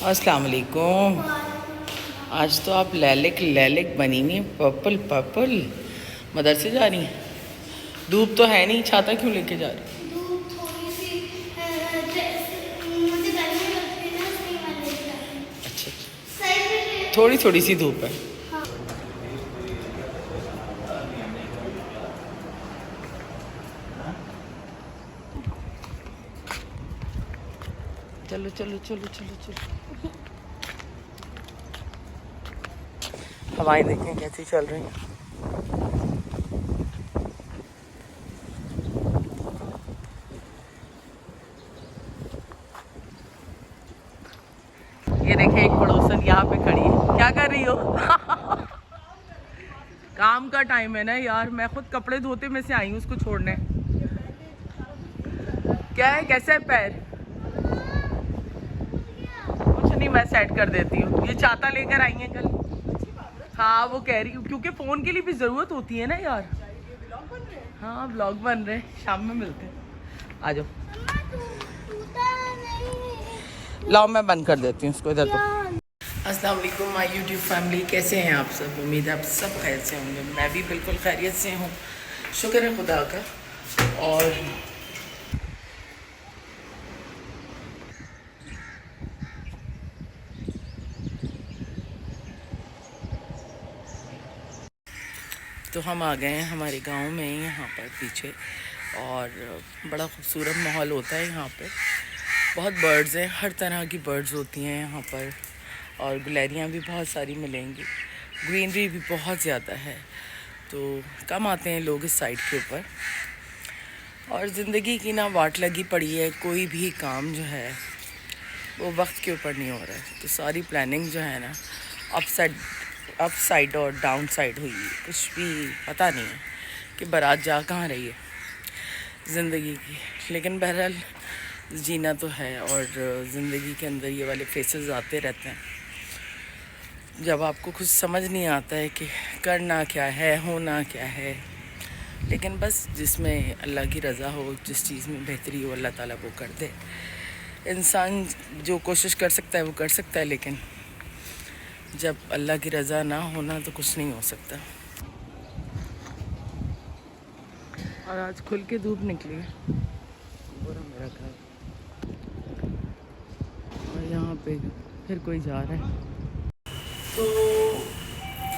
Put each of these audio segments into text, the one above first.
अस्सलाम वालेकुम। आज तो आप लैलिक लैलिक बनी हुई हैं, पर्पल पर्पल। मदरसे जा रही हैं? धूप तो है नहीं, छाता क्यों लेके जा रही? धूप थोड़ी सी मुझे गर्मी लगती है ना, इसलिए मैं लेट जाती हूँ। अच्छा, सही में थोड़ी थोड़ी सी धूप है। हाँ। चलो चलो चलो चलो चलो। हवाएं देखें कैसी चल रही हैं। ये देखें, एक पड़ोसन यहाँ पे खड़ी है। क्या कर रही हो? काम का टाइम है ना यार, मैं खुद कपड़े धोते में से आई हूँ उसको छोड़ने। क्या है, कैसा है पैर? कुछ नहीं, मैं सेट कर देती हूँ। ये छाता लेकर आई है कल। हाँ, वो कह रही हूँ क्योंकि फ़ोन के लिए भी ज़रूरत होती है ना यार। हाँ, ब्लॉग बन रहे हैं, शाम में मिलते हैं। आ जाओ। लाओ, मैं बंद कर देती हूँ उसको। इधर तो अस्सलाम वालेकुम माय यूट्यूब फैमिली, कैसे हैं आप सब? उम्मीद है आप सब खैर से होंगे। मैं भी बिल्कुल खैरियत से हूँ, शुक्र है खुदा का। और तो हम आ गए हैं हमारे गांव में, यहाँ पर पीछे। और बड़ा खूबसूरत माहौल होता है यहाँ पे। बहुत बर्ड्स हैं, हर तरह की बर्ड्स होती हैं यहाँ पर। और गुलैरियाँ भी बहुत सारी मिलेंगी। ग्रीनरी भी बहुत ज़्यादा है, तो कम आते हैं लोग इस साइड के ऊपर। और ज़िंदगी की ना वाट लगी पड़ी है, कोई भी काम जो है वो वक्त के ऊपर नहीं हो रहा है। तो सारी प्लानिंग जो है ना अप साइड और डाउन साइड हुई है। कुछ भी पता नहीं है कि बारात जा कहाँ रही है ज़िंदगी की। लेकिन बहरहाल जीना तो है, और ज़िंदगी के अंदर ये वाले फेसेस आते रहते हैं जब आपको कुछ समझ नहीं आता है कि करना क्या है, होना क्या है। लेकिन बस जिसमें अल्लाह की रज़ा हो, जिस चीज़ में बेहतरी हो, अल्लाह ताला वो कर दे। इंसान जो कोशिश कर सकता है वो कर सकता है, लेकिन जब अल्लाह की रज़ा ना होना तो कुछ नहीं हो सकता। और आज खुल के धूप निकली है पूरा मेरा घर। और यहाँ पे फिर कोई जा रहा है। तो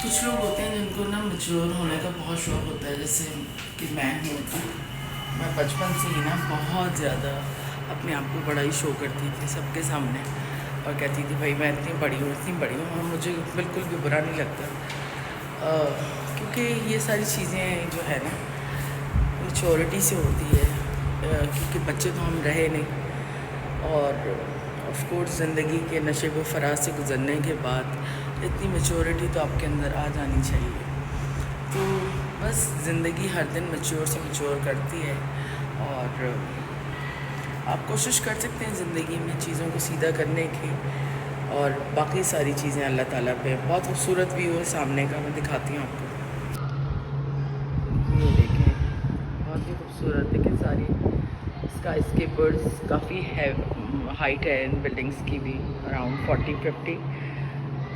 कुछ लोग होते हैं जिनको ना मैच्योर होने का बहुत शौक़ होता है, जैसे कि मैं हूँ। मैं बचपन से ही ना बहुत ज़्यादा अपने आप को बड़ा ही शो करती थी सबके सामने, और कहती थी भाई मैं इतनी बड़ी हूँ, इतनी बड़ी हूँ। और मुझे बिल्कुल भी बुरा नहीं लगता, क्योंकि ये सारी चीज़ें जो है ना मैच्योरिटी से होती है। क्योंकि बच्चे तो हम रहे नहीं, और ऑफ कोर्स ज़िंदगी के नशे व फराज से गुज़रने के बाद इतनी मैच्योरिटी तो आपके अंदर आ जानी चाहिए। तो बस ज़िंदगी हर दिन मैच्योर से मैच्योर करती है, और आप कोशिश कर सकते हैं ज़िंदगी में चीज़ों को सीधा करने की। और बाकी सारी चीज़ें अल्लाह ताला पे। बहुत खूबसूरत व्यू है सामने का, मैं दिखाती हूँ आपको। ये देखें, बहुत ही खूबसूरत। लेकिन सारी स्काई स्केपर्स काफ़ी है, हाइट है इन बिल्डिंग्स की भी, अराउंड 40-50।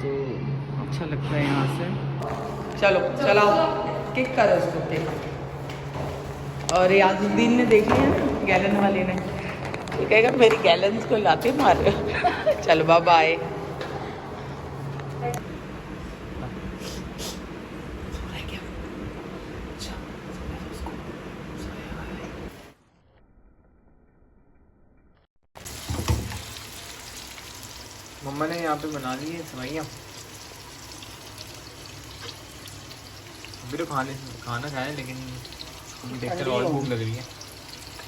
तो अच्छा लगता है यहाँ से। चलो चलाओ, किक करो उसको, किक। और याजुद्दीन ने देख लिया ना, गैलन वाले ने, ये कहेगा मेरी गैलन्स को लाते मार रहे हो। चलो बाय बाय। मम्मा ने यहाँ पे बना ली है सेवइयाँ। अभी तो खाना खाए, लेकिन देखकर और भूख लग रही है।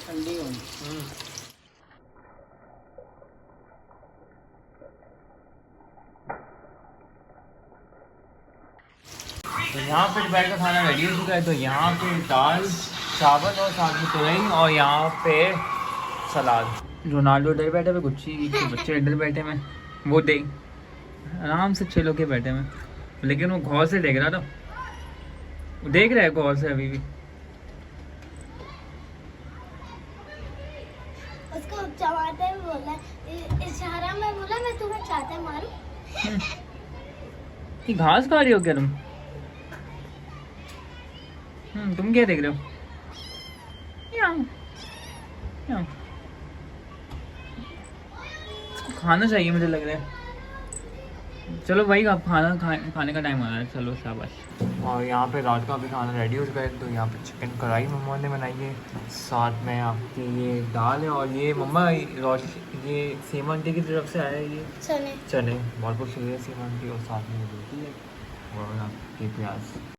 ठंडी होगी। तो यहाँ पे दोपहर का खाना रेडी हो चुका है। तो यहाँ पे दाल चावल और साथ में तुरई, और यहाँ पे सलाद। रोनाल्डो इधर बैठे हुए, गुच्ची के बच्चे इधर बैठे हुए, वो देख आराम से 6 लोग के बैठे हुए। लेकिन वो गौर से देख रहा था, वो देख रहा है गौर से अभी भी। उसको टमाटर बोला, इशारा में बोला मैं तुम्हें चाहते मारूं। ये घास खा रही हो क्या तुम? तुम क्या देख रहे हो? म्याऊं, म्याऊं। इसको खाना चाहिए मुझे लग रहा है। चलो भाई अब खाने का टाइम आ रहा है, चलो शाबाश। और यहाँ पे रात का भी खाना रेडी हो चुका है। तो यहाँ पे चिकन कढ़ाई मम्मा ने बनाई है, साथ में आपकी ये दाल है। और ये मम्मा ये सीमा आंटी की तरफ से आया है ये चने। चने, बहुत बहुत शुक्रिया सीमा आंटी। और साथ में रोटी है और आपके प्याज।